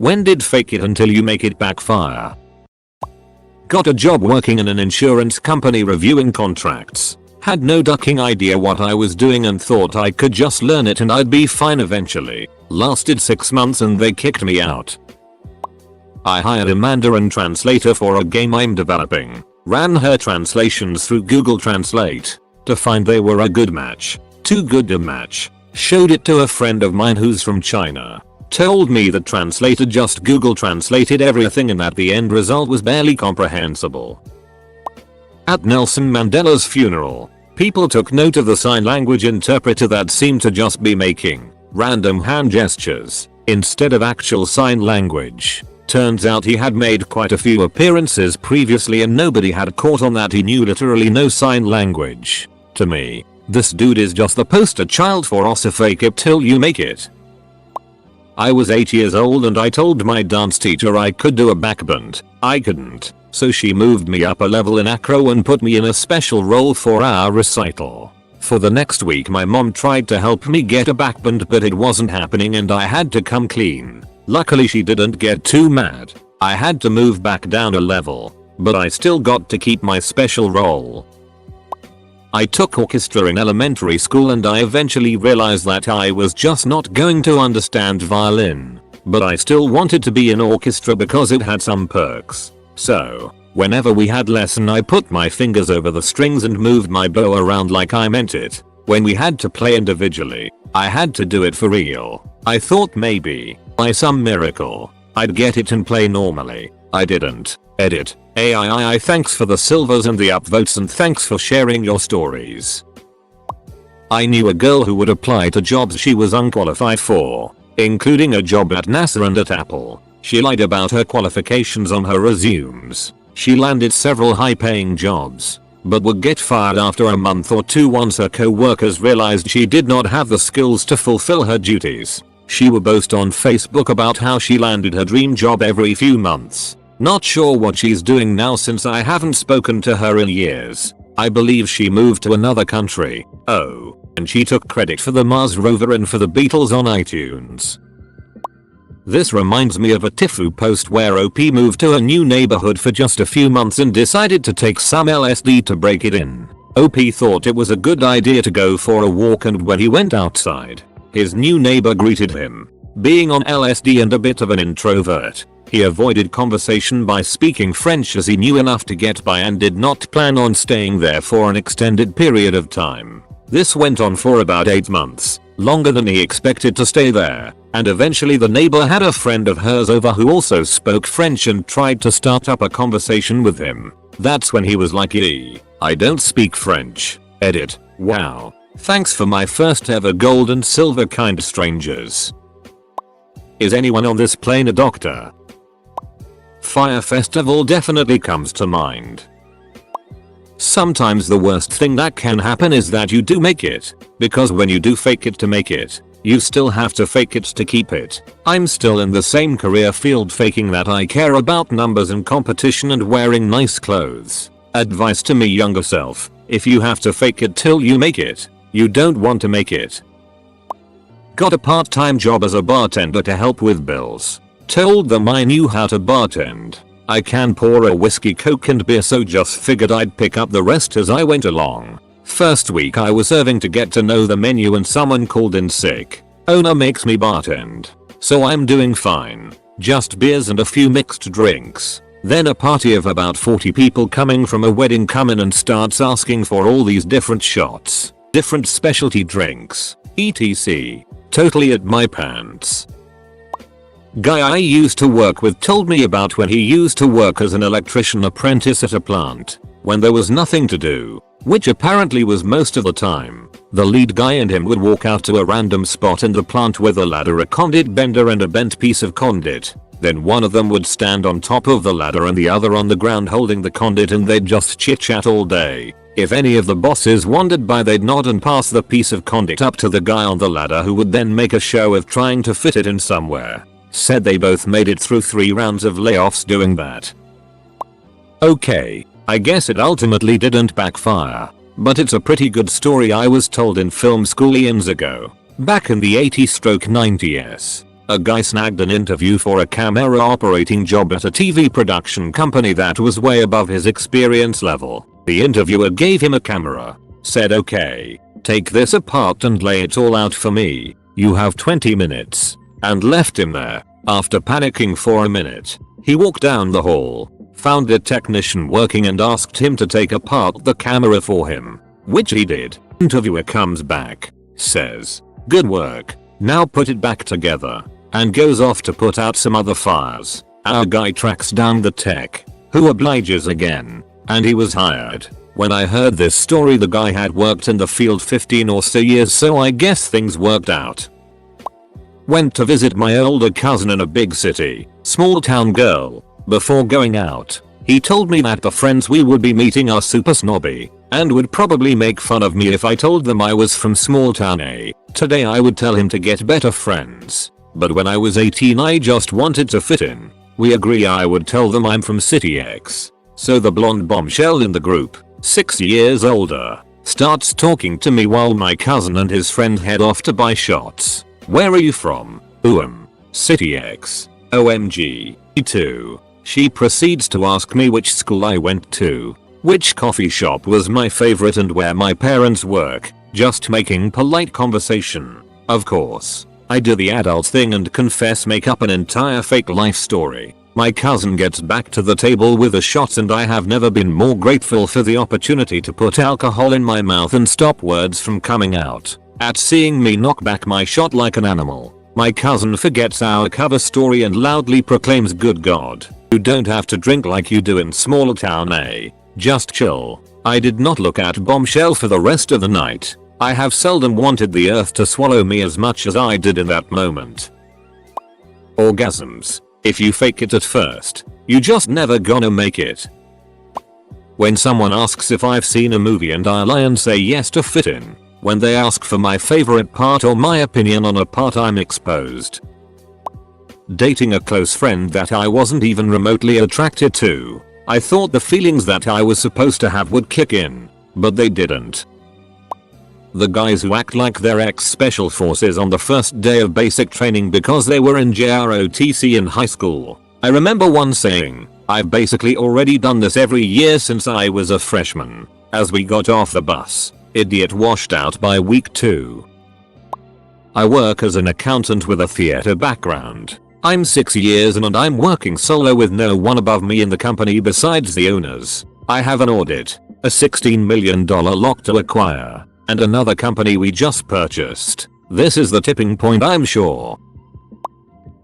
When did fake it until you make it backfire? Got a job working in an insurance company reviewing contracts. Had no ducking idea what I was doing and thought I could just learn it and I'd be fine eventually. Lasted 6 months and they kicked me out. I hired a Mandarin translator for a game I'm developing. Ran her translations through Google Translate to find they were a good match. Too good to match. Showed it to a friend of mine who's from China. Told me the translator just Google translated everything and that the end result was barely comprehensible. At Nelson Mandela's funeral, people took note of the sign language interpreter that seemed to just be making random hand gestures instead of actual sign language. Turns out he had made quite a few appearances previously and nobody had caught on that he knew literally no sign language. To me, this dude is just the poster child for also fake it till you make it. I was 8 years old and I told my dance teacher I could do a backbend. I couldn't, so she moved me up a level in acro and put me in a special role for our recital. For the next week my mom tried to help me get a backbend but it wasn't happening and I had to come clean. Luckily she didn't get too mad. I had to move back down a level, but I still got to keep my special role. I took orchestra in elementary school and I eventually realized that I was just not going to understand violin, but I still wanted to be in orchestra because it had some perks. So, whenever we had lesson I put my fingers over the strings and moved my bow around like I meant it. When we had to play individually, I had to do it for real. I thought maybe, by some miracle, I'd get it and play normally. I didn't. Edit. AI thanks for the silvers and the upvotes and thanks for sharing your stories. I knew a girl who would apply to jobs she was unqualified for, including a job at NASA and at Apple. She lied about her qualifications on her resumes. She landed several high-paying jobs, but would get fired after a month or two once her co-workers realized she did not have the skills to fulfill her duties. She would boast on Facebook about how she landed her dream job every few months. Not sure what she's doing now since I haven't spoken to her in years. I believe she moved to another country. Oh, and she took credit for the Mars rover and for the Beatles on iTunes. This reminds me of a Tifu post where OP moved to a new neighborhood for just a few months and decided to take some LSD to break it in. OP thought it was a good idea to go for a walk and when he went outside, his new neighbor greeted him. Being on LSD and a bit of an introvert, he avoided conversation by speaking French as he knew enough to get by and did not plan on staying there for an extended period of time. This went on for about 8 months, longer than he expected to stay there, and eventually the neighbor had a friend of hers over who also spoke French and tried to start up a conversation with him. That's when he was like, I don't speak French. Edit. Wow. Thanks for my first ever gold and silver kind strangers. Is anyone on this plane a doctor? Fire Festival definitely comes to mind. Sometimes the worst thing that can happen is that you do make it, because when you do fake it to make it, you still have to fake it to keep it. I'm still in the same career field faking that I care about numbers and competition and wearing nice clothes. Advice to me younger self, if you have to fake it till you make it, you don't want to make it. Got a part-time job as a bartender to help with bills. Told them I knew how to bartend. I can pour a whiskey, coke and beer, so just figured I'd pick up the rest as I went along. First week I was serving to get to know the menu and someone called in sick. Owner makes me bartend. So I'm doing fine. Just beers and a few mixed drinks. Then a party of about 40 people coming from a wedding come in and starts asking for all these different shots, different specialty drinks, etc. Totally at my pants. Guy I used to work with told me about when he used to work as an electrician apprentice at a plant, when there was nothing to do, which apparently was most of the time. The lead guy and him would walk out to a random spot in the plant with a ladder, a conduit bender and a bent piece of conduit. Then one of them would stand on top of the ladder and the other on the ground holding the conduit and they'd just chit chat all day. If any of the bosses wandered by they'd nod and pass the piece of conduit up to the guy on the ladder who would then make a show of trying to fit it in somewhere. Said they both made it through 3 rounds of layoffs doing that. Okay, I guess it ultimately didn't backfire, but it's a pretty good story I was told in film school eons ago, back in the 80s/90s. A guy snagged an interview for a camera operating job at a TV production company that was way above his experience level. The interviewer gave him a camera, said, "Okay, take this apart and lay it all out for me. You have 20 minutes. And left him there. After panicking for a minute, he walked down the hall, found a technician working and asked him to take apart the camera for him, which he did. Interviewer comes back, says, "Good work, now put it back together," and goes off to put out some other fires. Our guy tracks down the tech, who obliges again, and he was hired. When I heard this story, the guy had worked in the field 15 or so years, so I guess things worked out. Went to visit my older cousin in a big city, small town girl. Before going out, he told me that the friends we would be meeting are super snobby and would probably make fun of me if I told them I was from small town A. Today I would tell him to get better friends, but when I was 18 I just wanted to fit in. We agree I would tell them I'm from city X. So the blonde bombshell in the group, 6 years older, starts talking to me while my cousin and his friend head off to buy shots. "Where are you from?" City X. OMG. Me. She proceeds to ask me which school I went to, which coffee shop was my favorite, and where my parents work, just making polite conversation. Of course, I do the adult thing and confess, make up an entire fake life story. My cousin gets back to the table with the shots, and I have never been more grateful for the opportunity to put alcohol in my mouth and stop words from coming out. At seeing me knock back my shot like an animal, my cousin forgets our cover story and loudly proclaims, "Good God, you don't have to drink like you do in small town A. Just chill." I did not look at bombshell for the rest of the night. I have seldom wanted the earth to swallow me as much as I did in that moment. Orgasms. If you fake it at first, you just never gonna make it. When someone asks if I've seen a movie and I lie and say yes to fit in. When they ask for my favorite part or my opinion on a part, I'm exposed. Dating a close friend that I wasn't even remotely attracted to. I thought the feelings that I was supposed to have would kick in, but they didn't. The guys who act like they're ex-special forces on the first day of basic training because they were in JROTC in high school. I remember one saying, "I've basically already done this every year since I was a freshman." As we got off the bus, idiot washed out by week 2. I work as an accountant with a theater background. I'm 6 years in and I'm working solo with no one above me in the company besides the owners. I have an audit, a $16 million lock to acquire, and another company we just purchased. This is the tipping point, I'm sure.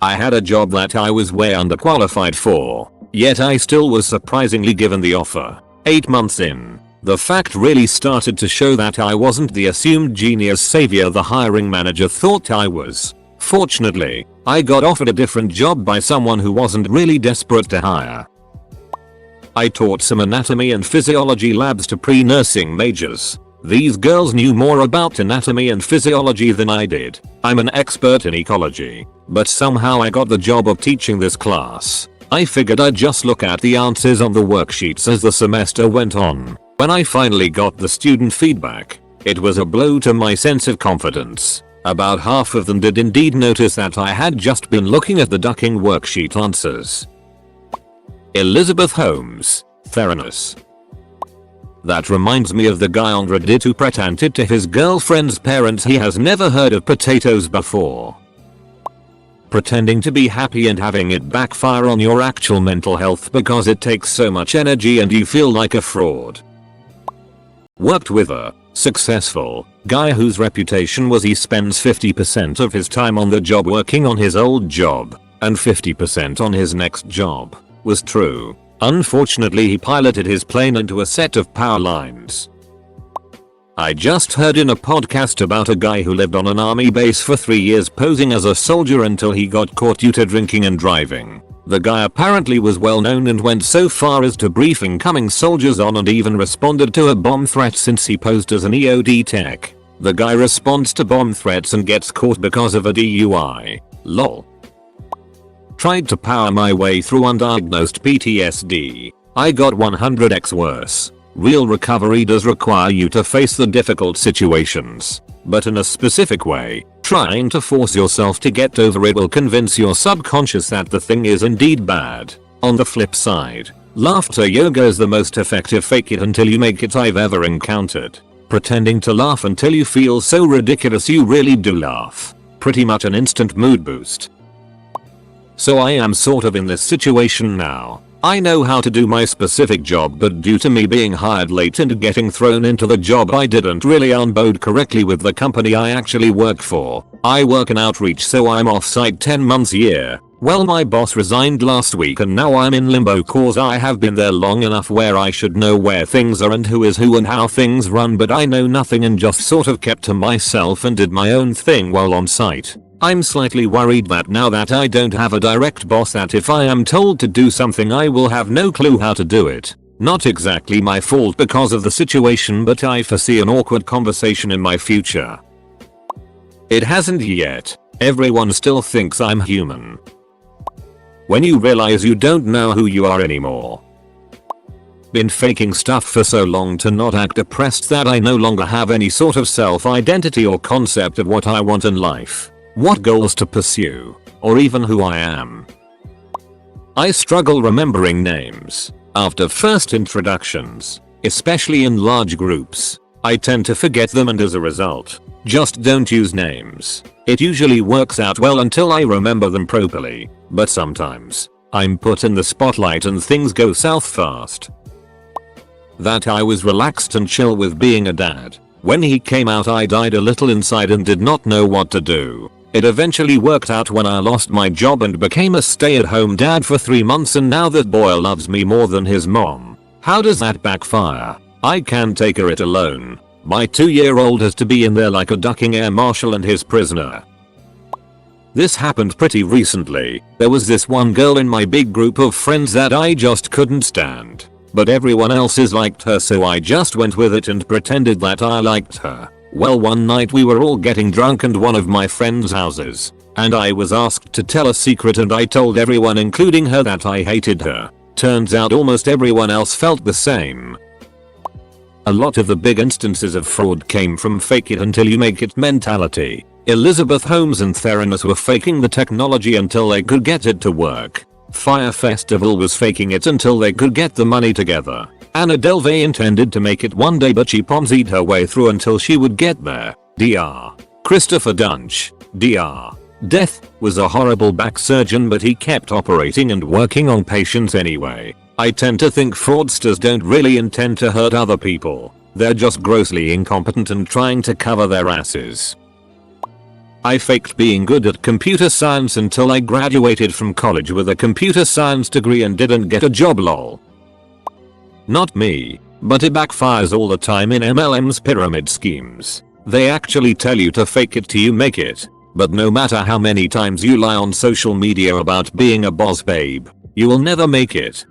I had a job that I was way underqualified for, yet I still was surprisingly given the offer. 8 months in, the fact really started to show that I wasn't the assumed genius savior the hiring manager thought I was. Fortunately, I got offered a different job by someone who wasn't really desperate to hire. I taught some anatomy and physiology labs to pre-nursing majors. These girls knew more about anatomy and physiology than I did. I'm an expert in ecology, but somehow I got the job of teaching this class. I figured I'd just look at the answers on the worksheets as the semester went on. When I finally got the student feedback, it was a blow to my sense of confidence. About half of them did indeed notice that I had just been looking at the ducking worksheet answers. Elizabeth Holmes, Theranos. That reminds me of the guy on Reddit who pretended to his girlfriend's parents he has never heard of potatoes before. Pretending to be happy and having it backfire on your actual mental health because it takes so much energy and you feel like a fraud. Worked with a successful guy whose reputation was he spends 50% of his time on the job working on his old job and 50% on his next job. Was true. Unfortunately, he piloted his plane into a set of power lines. I just heard in a podcast about a guy who lived on an army base for 3 years posing as a soldier until he got caught due to drinking and driving. The guy apparently was well known and went so far as to brief incoming soldiers on and even responded to a bomb threat since he posed as an EOD tech. The guy responds to bomb threats and gets caught because of a DUI. Lol. Tried to power my way through undiagnosed PTSD. I got 100x worse. Real recovery does require you to face the difficult situations, but in a specific way. Trying to force yourself to get over it will convince your subconscious that the thing is indeed bad. On the flip side, laughter yoga is the most effective fake it until you make it I've ever encountered. Pretending to laugh until you feel so ridiculous you really do laugh. Pretty much an instant mood boost. So I am sort of in this situation now. I know how to do my specific job, but due to me being hired late and getting thrown into the job I didn't really onboard correctly with the company I actually work for. I work in outreach, so I'm off site 10 months a year. Well, my boss resigned last week and now I'm in limbo cause I have been there long enough where I should know where things are and who is who and how things run, but I know nothing and just sort of kept to myself and did my own thing while on site. I'm slightly worried that now that I don't have a direct boss, that if I am told to do something I will have no clue how to do it. Not exactly my fault because of the situation, but I foresee an awkward conversation in my future. It hasn't yet. Everyone still thinks I'm human. When you realize you don't know who you are anymore. Been faking stuff for so long to not act depressed that I no longer have any sort of self-identity or concept of what I want in life, what goals to pursue, or even who I am. I struggle remembering names. After first introductions, especially in large groups, I tend to forget them and as a result, just don't use names. It usually works out well until I remember them properly, but sometimes, I'm put in the spotlight and things go south fast. That I was relaxed and chill with being a dad. When he came out I died a little inside and did not know what to do. It eventually worked out when I lost my job and became a stay-at-home dad for 3 months, and now that boy loves me more than his mom. How does that backfire? I can't take it alone. My 2-year-old has to be in there like a ducking air marshal and his prisoner. This happened pretty recently. There was this one girl in my big group of friends that I just couldn't stand. But everyone else's liked her, so I just went with it and pretended that I liked her. Well, one night we were all getting drunk at one of my friends' houses, and I was asked to tell a secret, and I told everyone including her that I hated her. Turns out almost everyone else felt the same. A lot of the big instances of fraud came from fake it until you make it mentality. Elizabeth Holmes and Theranos were faking the technology until they could get it to work. Fire Festival was faking it until they could get the money together. Anna Delvey intended to make it one day, but she Ponzi'd her way through until she would get there. Dr. Christopher Dunch. Dr. Death was a horrible back surgeon, but he kept operating and working on patients anyway. I tend to think fraudsters don't really intend to hurt other people. They're just grossly incompetent and trying to cover their asses. I faked being good at computer science until I graduated from college with a computer science degree and didn't get a job, lol. Not me, but it backfires all the time in MLM's pyramid schemes. They actually tell you to fake it till you make it. But no matter how many times you lie on social media about being a boss babe, you will never make it.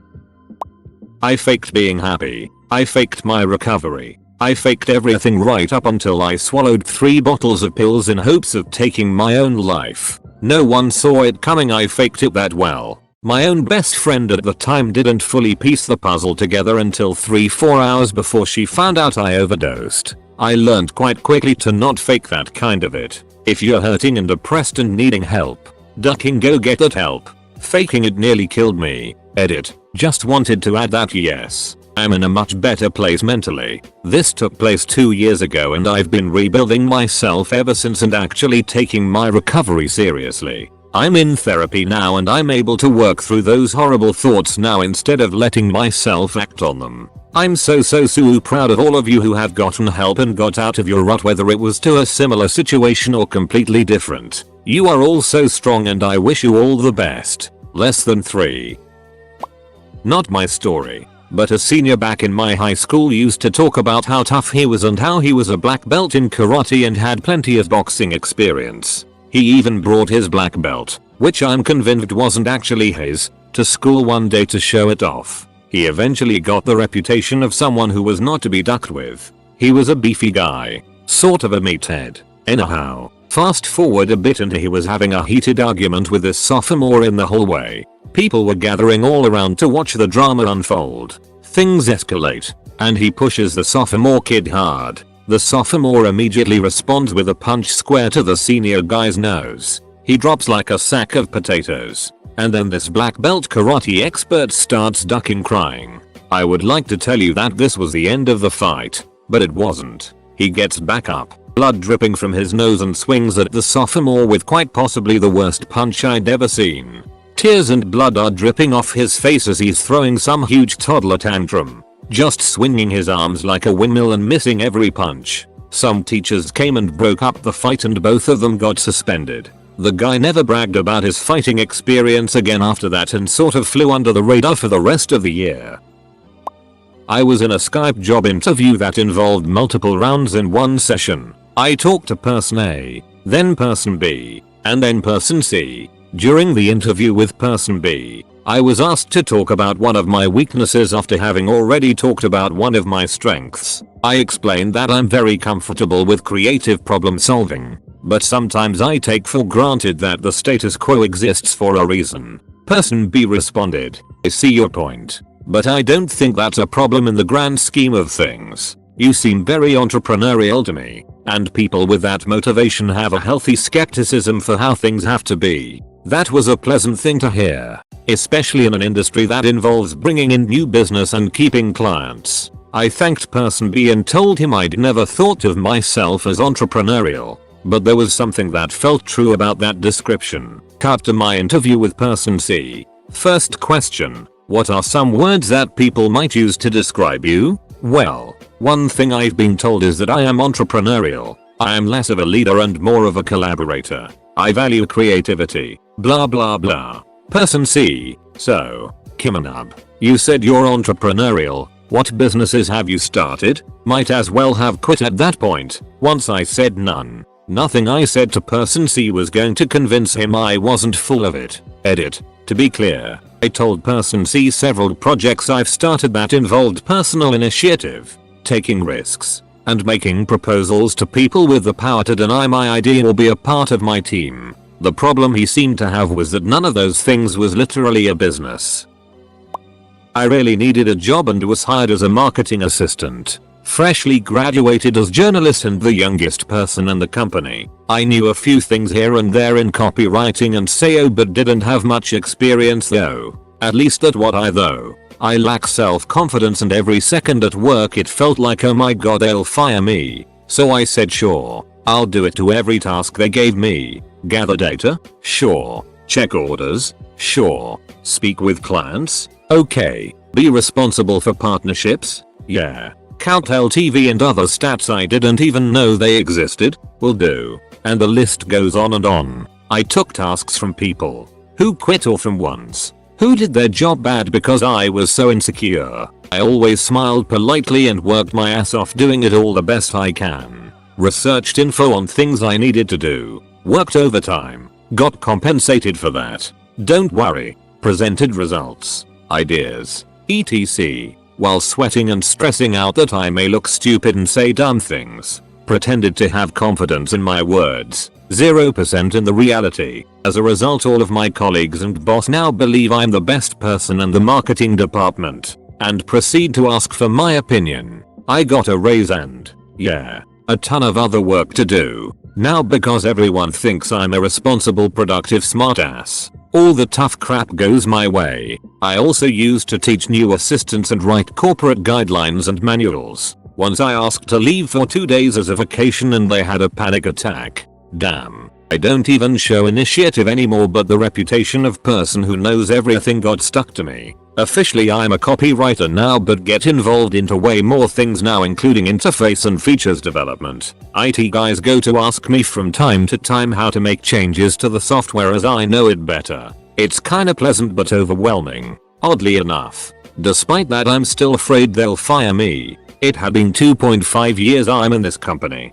I faked being happy. I faked my recovery. I faked everything right up until I swallowed 3 bottles of pills in hopes of taking my own life. No one saw it coming. I faked it that well. My own best friend at the time didn't fully piece the puzzle together until 3-4 hours before she found out I overdosed. I learned quite quickly to not fake that kind of it. If you're hurting and depressed and needing help, ducking, go get that help. Faking it nearly killed me. Edit. Just wanted to add that yes, I'm in a much better place mentally. This took place 2 years ago and I've been rebuilding myself ever since and actually taking my recovery seriously. I'm in therapy now and I'm able to work through those horrible thoughts now instead of letting myself act on them. I'm so proud of all of you who have gotten help and got out of your rut, whether it was to a similar situation or completely different. You are all so strong and I wish you all the best. Less than 3. Not my story, but a senior back in my high school used to talk about how tough he was and how he was a black belt in karate and had plenty of boxing experience. He even brought his black belt, which I'm convinced wasn't actually his, to school one day to show it off. He eventually got the reputation of someone who was not to be ducked with. He was a beefy guy, sort of a meathead. Anyhow, fast forward a bit and he was having a heated argument with this sophomore in the hallway. People were gathering all around to watch the drama unfold. Things escalate, and he pushes the sophomore kid hard. The sophomore immediately responds with a punch square to the senior guy's nose. He drops like a sack of potatoes. And then this black belt karate expert starts ducking, crying. I would like to tell you that this was the end of the fight, but it wasn't. He gets back up, blood dripping from his nose, and swings at the sophomore with quite possibly the worst punch I'd ever seen. Tears and blood are dripping off his face as he's throwing some huge toddler tantrum, just swinging his arms like a windmill and missing every punch. Some teachers came and broke up the fight and both of them got suspended. The guy never bragged about his fighting experience again after that and sort of flew under the radar for the rest of the year. I was in a Skype job interview that involved multiple rounds in one session. I talked to person A, then person B, and then person C. During the interview with person B, I was asked to talk about one of my weaknesses after having already talked about one of my strengths. I explained that I'm very comfortable with creative problem solving, but sometimes I take for granted that the status quo exists for a reason. Person B responded, I see your point, but I don't think that's a problem in the grand scheme of things. You seem very entrepreneurial to me, and people with that motivation have a healthy skepticism for how things have to be. That was a pleasant thing to hear, especially in an industry that involves bringing in new business and keeping clients. I thanked person B and told him I'd never thought of myself as entrepreneurial, but there was something that felt true about that description. Cut to my interview with person C. First question, what are some words that people might use to describe you? Well, one thing I've been told is that I am entrepreneurial. I am less of a leader and more of a collaborator. I value creativity. Blah blah blah. Person C. So, Kimanab, you said you're entrepreneurial. What businesses have you started? Might as well have quit at that point. Once I said none. Nothing I said to person C was going to convince him I wasn't full of it. Edit. To be clear, I told person C several projects I've started that involved personal initiative, taking risks, and making proposals to people with the power to deny my idea or be a part of my team. The problem he seemed to have was that none of those things was literally a business. I really needed a job and was hired as a marketing assistant. Freshly graduated as journalist and the youngest person in the company. I knew a few things here and there in copywriting and SEO but didn't have much experience though. At least at what I lack self-confidence and every second at work it felt like oh my god they'll fire me. So I said sure, I'll do it to every task they gave me. Gather data? Sure. Check orders? Sure. Speak with clients? Okay. Be responsible for partnerships? Yeah. Count LTV and other stats I didn't even know they existed? Will do. And the list goes on and on. I took tasks from people who quit or from ones who did their job bad because I was so insecure. I always smiled politely and worked my ass off doing it all the best I can. Researched info on things I needed to do. Worked overtime. Got compensated for that. Don't worry. Presented results, ideas, etc. While sweating and stressing out that I may look stupid and say dumb things. Pretended to have confidence in my words. 0% in the reality. As a result all of my colleagues and boss now believe I'm the best person in the marketing department and proceed to ask for my opinion. I got a raise and, yeah, a ton of other work to do. Now because everyone thinks I'm a responsible productive smartass. All the tough crap goes my way. I also used to teach new assistants and write corporate guidelines and manuals. Once I asked to leave for 2 days as a vacation and they had a panic attack. Damn. I don't even show initiative anymore but the reputation of person who knows everything got stuck to me. Officially I'm a copywriter now but get involved into way more things now including interface and features development. IT guys go to ask me from time to time how to make changes to the software as I know it better. It's kinda pleasant but overwhelming, oddly enough. Despite that I'm still afraid they'll fire me. It had been 2.5 years I'm in this company.